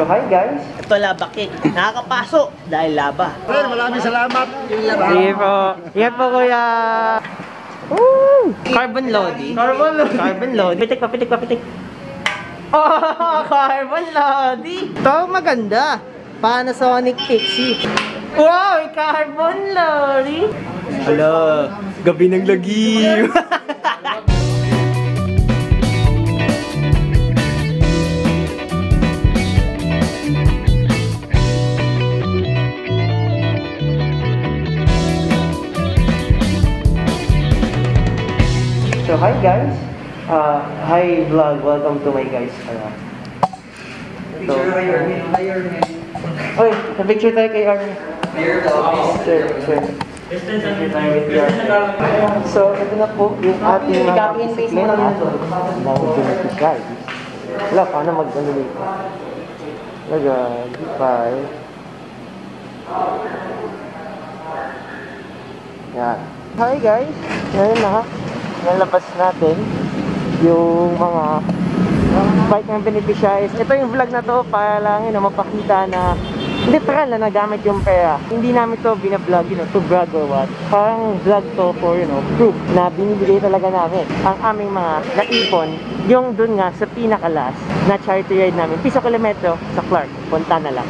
So hi guys, ito laba cake. Nakakapaso dahil laba. Sir, maraming salamat. Sige po. Ingat po kuya. Woo! Carbon loading. Carbon loading. Pitik. Oh, carbon loading. Ito maganda. Panasonic Pixie. Wow, carbon loading. Hala, gabi ng lagi. So hi guys, hi vlog, welcome to my guys. Picture kay Armin. Hi Armin. Oy, sa picture tayo kay Armin. Here the office. Sure. Picture tayo with Armin. So ito na po yung ating mga bisikleta. Dahil pinagpis guys. Wala, paano mag-ano dito? Lagay, bye. Yan. Hi guys, ngayon na. Nalabas natin yung mga bike ng beneficiaries. Ito yung vlog na to para lang mapakita na literal na nagamit yung pera. Hindi namin to binablog, to brag or what. Parang vlog to for, proof na binibigay talaga namin ang aming mga naipon. Yung dun nga sa pinakalas na charity ride namin, piso kilometro sa Clark. Punta na lang.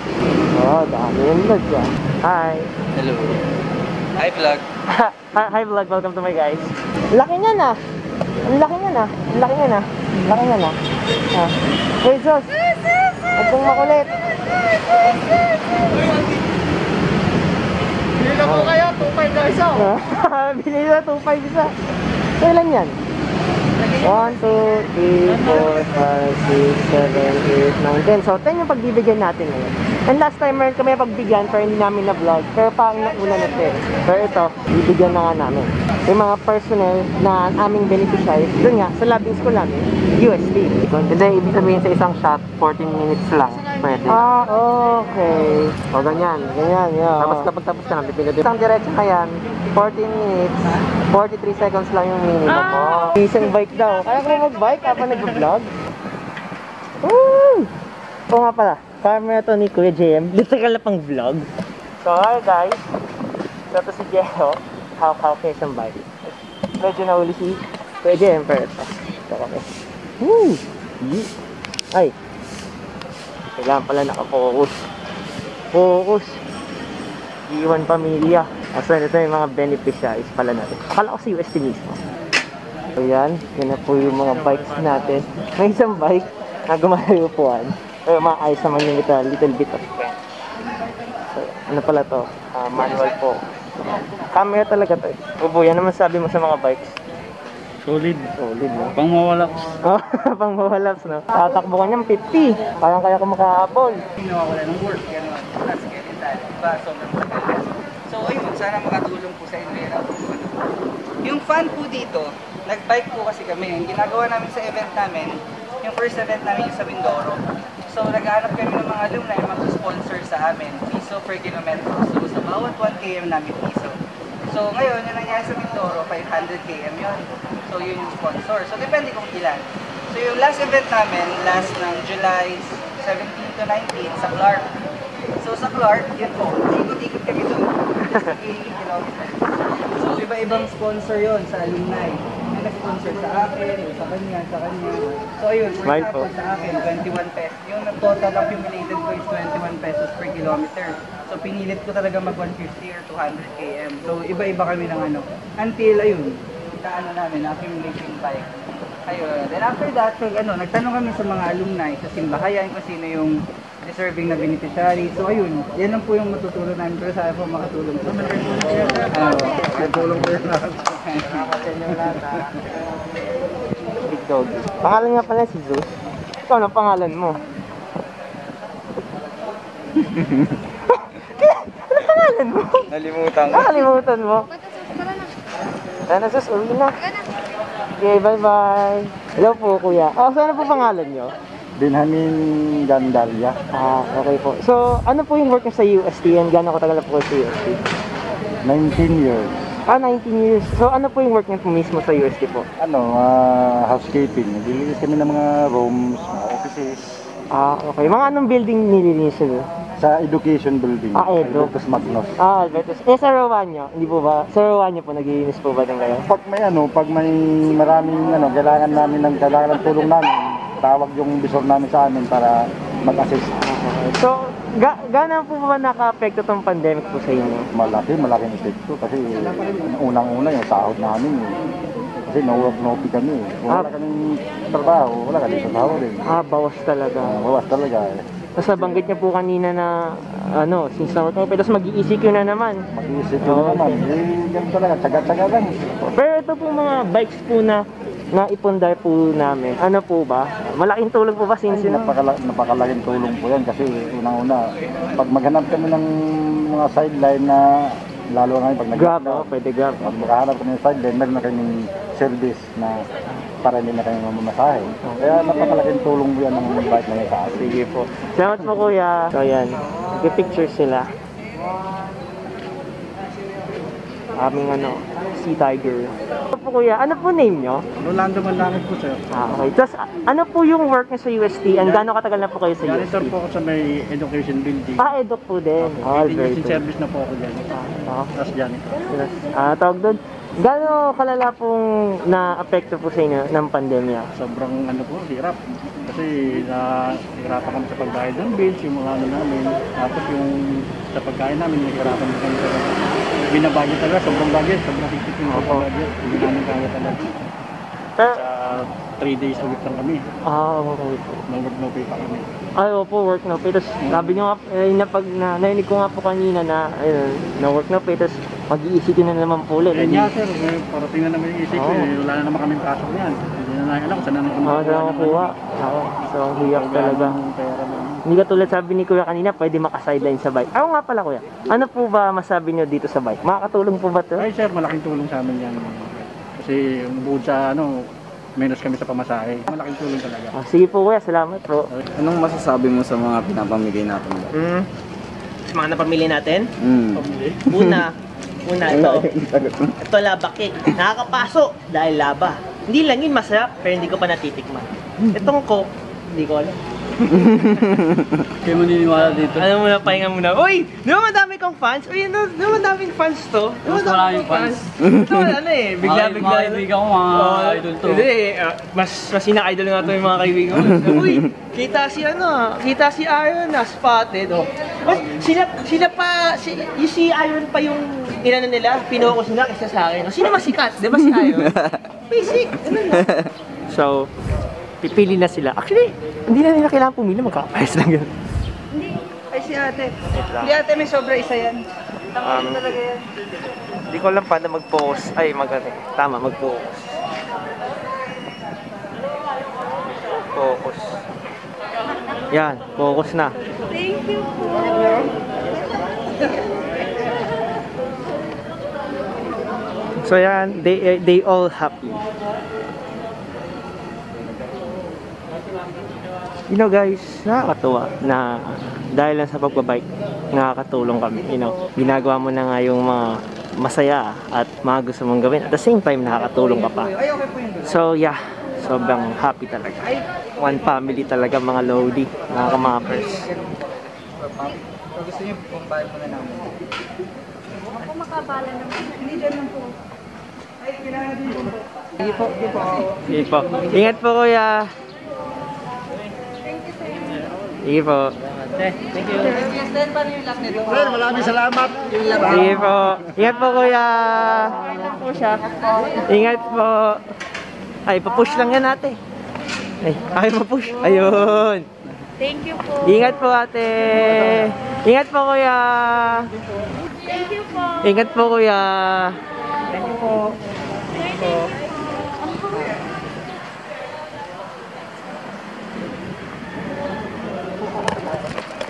Oh, dami yung vlog yan. Hi! Hello. Hi vlog. Hi vlog, welcome to my guys. Laki niya na. Ang laki niya na. Hey Jos. Huwag kong makulit. Bila ko kaya 2.5 na isa. Bili na 2.5 isa. So ilan yan? 1, 2, 3, 4, 5, 6, 7, 8, 9, 10. So 10 yung pagbibigyan natin ngayon. And last time meron kami pagbigyan pero hindi namin na-vlog. Pero parang nauna na din. Pero ito, bibigyan na nga namin. Yung mga personnel na aming beneficiaries, doon nga, sa labing school namin, UST. Hindi, ibig sabihin sa isang shot, 14 minutes lang. Pwede. Ah, okay. O, ganyan. Yeah. Tapos kapag tapos ka na, pipindutin. Isang diretso na yan, 14 minutes, 43 seconds lang yung minimum mo. Isang bike daw. Kaya ko mag-bike habang nag-vlog. Woo! Oo nga pala. Camera to ni Kuya JM. Literal na pang vlog. So, hi guys. So, ito si Jeho. How kayo isang bike. Medyo nahuli si Kuya JM pero ito. Ito kami. Woo! Ay. Kailangan pala nakafocus. Focus. Iwan pamilya. So, ito yung mga beneficiaries pala natin. Akala ko si UST mismo. So, yan. Yan na po yung mga bikes natin. May isang bike na gumayupuan. Pero maayos naman yung little bit of French. So, ano pala to? Manual po. Camera talaga to. Ubo, yan naman sabi mo sa mga bikes. Solid, no? Pang mawalaps. Oh, pang mawalaps, no? Tatakbo ka niyang 50. Parang kaya ko makahabol. Nawawala ng work. Gano'n. Plus, ganyan tayo. Diba? Sobrang magalas. So, ayun. Sana makatulong po sa inyo. Yung fun po dito, nag-bike po kasi kami. Yung ginagawa namin sa event namin, yung first event namin yung sa Mindoro. So, nag-aanap kami ng mga alumni na mag-sponsor sa amin. Piso per kilometro. So, sa bawat 1 km namin piso. So, ngayon, yung nangyari sa Mindoro, 500 km yun. So, yun yung sponsor. So, depende kung ilan. So, yung last event namin, last ng July 17 to 19 sa Clark. So, sa Clark, yun po, ikot-ikot kami doon. 80 kilometers. So, iba-ibang sponsor yun sa alumni. May nag-sponsor sa akin, sa kanya. So, ayun, for example, sa akin, 21 pesos. Yung total accumulated ko is 21 pesos per kilometer. So, pinilit ko talaga mag 150 or 200 km. So, iba-iba kami ng ano. Until, ayun, kaano namin, accumulate yung bike. Ayun. Then after that, nagtanong kami sa mga alumni sa simbahayan kung sino yung deserving na beneficiary. So, ayun, yan lang po yung matutulong namin. Pero sana po makatulong po. Tulong po yun lahat. Big dog. Pangalan nga pala si Zeus. Ikaw, ano pangalan mo? Ano pangalan mo? Nalimutan mo. Tara na Zeus, uwi na. Okay, bye-bye. Hello po, kuya. Saan po pangalan nyo? Binhamin Gandalia. Okay po. So, ano po yung work nyo sa UST? And gano'n katagal na po sa UST? 19 years. 19 years. So, ano po yung work nyo po mismo sa UST po? Housekeeping. Naglilinis kami ng mga rooms, mga offices. Okay. Mga anong building nililinis nyo? Sa education building. Edu. Albertus Magnos. Albertus. Sa Rowan nyo? Hindi po ba? Sa Rowan nyo po, naglilinis po ba ng kayo? Pag may maraming kailangan ng tulong namin, tawag yung bisor namin sa amin para mag-assist. Okay. So, gaano po ba naka-apekto tong pandemic po sa inyo? Malaking epekto kasi unang-una yung sahod namin eh. Kasi no work no pay kami eh. Wala kaming trabaho, wala kami sa sahod eh. Bawas talaga. Bawas talaga eh. Tapos nabanggit niya po kanina na, since na work no pay, tapos mag-i-ECQ na naman. Mag-iisip yun naman. Ganun talaga, tsaga-tsaga lang. Pero ito po mga bikes po na ipundar po namin. Ano po ba? Malaking tulong po ba since yun? Napakalaking tulong po yan kasi unang-una, pag maghanap kami ng mga sideline na lalo ngayon pag Grab, pwede grab. Pag makahanap kami ng sideline, meron na kaming service na para hindi na kami mamamasahe. Kaya napakalaking tulong po yan ng bike na yan sa atin. Sige po. Salamat po kuya. So yan, nag-picture sila. Aming Sea Tiger. Ano po kuya, ano po name nyo? Rolando Malamig po sir. Okay. Tapos ano po yung work nyo sa UST? And gaano katagal na po kayo sa UST? Janitor po ako sa may education building. Edok po din. Very good. Service na po ako dyan. Tapos janitor. Yes. Tawag doon. Gaano kalala pong na-apekto po sa inyo ng pandemya? Sobrang po, hirap. Kasi nahirapan kami sa pagbayad ng bills, yung mga namin. Tapos yung sa pagkain namin, nahirapan kami sa binabudget talaga, sobrang budget, sobrang higpit yung budget. Hindi namin kaya talaga. Pero, Sa 3 days a week lang kami. okay po. No pay pa kami. Opo, work no pay. Tapos sabi nyo nga, narinig ko nga po kanina na, no work no pay. Tapos mag-iisip na naman po ulit. Sir, parating na naman yung isip ko. Wala na naman kaming pasok niyan. Hindi na namin alam kung saan na naman Saan nakukuha? So, ang hiyak talaga. Hindi ka tulad sabi ni Kuya kanina, pwede maka-sideline sa bike. Ako nga pala Kuya, ano po ba masabi nyo dito sa bike? Makakatulong po ba ito? Ay sir, malaking tulong sa amin yan. Kasi bukod sa menos kami sa pamasahe. Malaking tulong talaga. Sige po Kuya, salamat po. Anong masasabi mo sa mga pinapamigay natin ba? Sa mga napamili natin? Una ito laba cake. Nakakapaso dahil laba. Hindi lang yun masarap, pero hindi ko pa natitikman. Itong Coke, hindi ko alam. Kaya maniniwala dito. Ano muna, pahinga muna. Uy! Di ba madami kong fans? Uy, di ba madaming fans to? Di ba Mas maraming fans. Ito, bigla-bigla. Mga kaibigan ko, mga idol to. Hindi, mas ina-idol nga to yung mga kaibigan ko. Uy, kita si Iron na spotted. Si Iron pa yung inano nila, pinokus nila kaysa sa akin. Sino mas sikat? Di ba si Iron? Basic, So, pipili na sila. Actually, hindi na nila kailangan pumili, magkakapayas lang yun. Ay, si ate. Si ate may sobra isa yan. Talaga yan. Hindi ko alam paano mag-focus. Tama, mag-focus. Focus. Yan, focus na. Thank you po. So yan, they all happy. You know guys, nakakatuwa na dahil lang sa pagbabike, nakakatulong kami. Ginagawa mo na nga yung mga masaya at mga gusto mong gawin. At the same time, nakakatulong ka pa. So yeah, sobrang happy talaga. One family talaga mga Lodi, mga kamapers. Kung gusto niyo, pumbahin mo na namin. Ako makabala naman. Hindi dyan lang po. Ay, kailangan din po. Sige po. Ingat po kuya. Sige po. Thank you. Yes, then, paano yung lock nito? Sir, maraming salamat. Sige po. Ingat po kuya. Ingat po. Ay, papush lang yan ate. Ay, mapush. Ayun. Thank you po. Ingat po ate. Ingat po kuya. Thank you po. Ingat po kuya. Thank you po.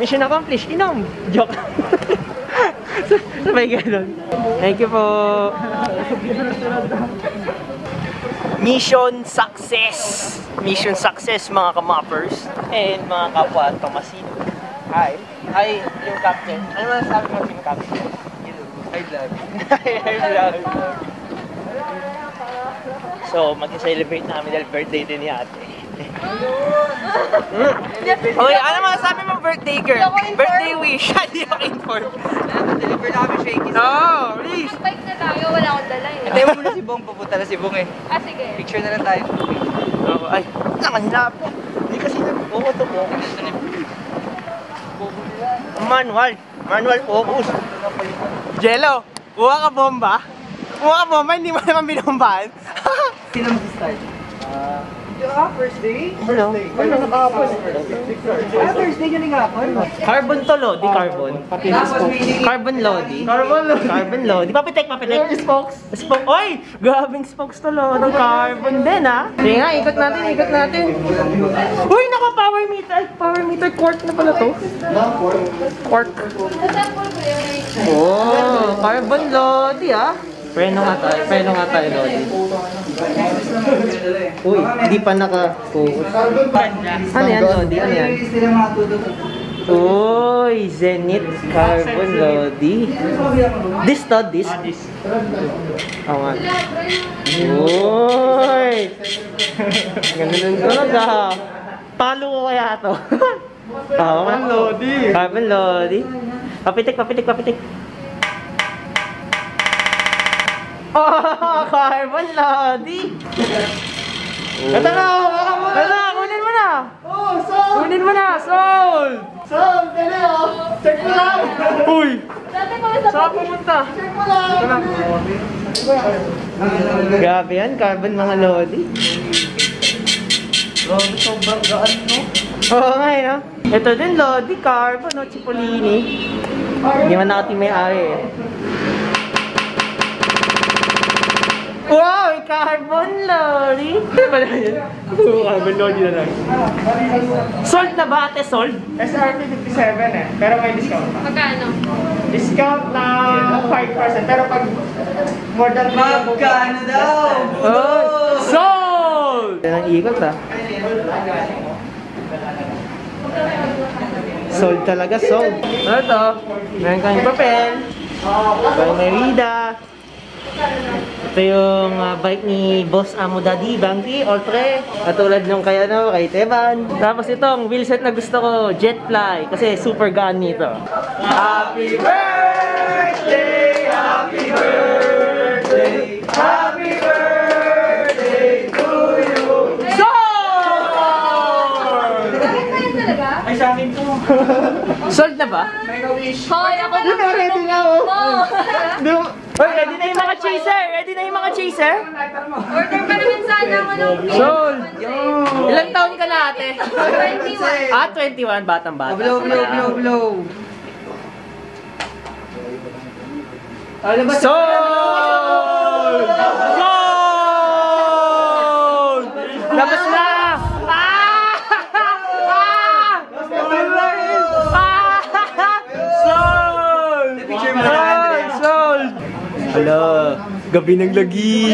Mission accomplished. Inom. Joke. Sabay ganun. Thank you po. Mission success. Mission success mga kamappers and mga kapwa Tomasino. Hi, yung captain. Ano man sabi mo si captain? I love you. I love you. So, mag-celebrate namin dahil birthday din ni ate. ate. Okay, ano masasabi mo birthday girl? Birthday wish. Hindi ako inform. Deliver na kami shakies. Oh, please. Bike na tayo, wala akong dala eh. Tayo muna si Bong, papunta na si Bong eh. Ah, sige. Picture na lang tayo. Ay, nakanilap. Hindi kasi nag-buko to po. Manual focus. Jello, kuha ka bomba. Hindi mo naman binombahan. Sino mag-start? First day? Hello. First day yun yung hapon? Carbon to, Lodi. Carbon. Tapos may Carbon Lodi. Carbon Lodi. Papitek. Spokes. Oy! Grabing spokes to, Lodi. Carbon din, ha? Sige nga, ikot natin. Uy, naka power meter. Power meter quark na pala to. Quark. Oh, carbon Lodi, ha? Preno nga tayo, Lodi. Uy, hindi pa naka-focus. Ano yan, Lodi? Ano yan? Uy, Zenith Carbon Lodi. This. Oo nga. Uy! Ganun talaga. Palo ko kaya to. Carbon Lodi. Papitik. Oh, Carbon Lodi. Ito na, kunin mo na. Oh, sold. Kunin mo na, sold. Dali oh. Check mo lang. Uy. Dati ko sa Saan pumunta? Check mo lang. Grabe yan, Carbon mga Lodi. Grabe, sobrang gaan, no? Oo nga no? Ito din Lodi, Carbon, no? Cipollini. Hindi man natin may ari eh. Wow! Carbon Lodi! Ano ba na yun? Carbon Lodi na lang. Sold na ba ate? Sold? SRP 57 eh, pero may discount pa. Magkano? Discount na 5%, pero pag more than Magkano daw? Oh! Sold! Yan ang ikot ah. Sold talaga, sold. Ano to? Meron kang papel. Parang Merida. Ito yung bike ni Boss Amo Daddy, Bangki, Ultra. Katulad nung kay Teban. Tapos itong wheelset na gusto ko, Jetfly. Kasi super gaan nito. Happy birthday! Happy birthday! Happy birthday to you! Sold! Bakit na yun talaga? Ay, sa akin to. Sold na ba? Hoy, ako na. Ready na ako. Oo. Hoy, ready na yung mga chaser? Order pa naman sana ako ng pink. Sold! Ilang taon ka na ate? 21. Ah, 21. Batang-bata. Blow. Sold! Sold! Labas na! Sold! Sold! Hala, gabi ng lagi.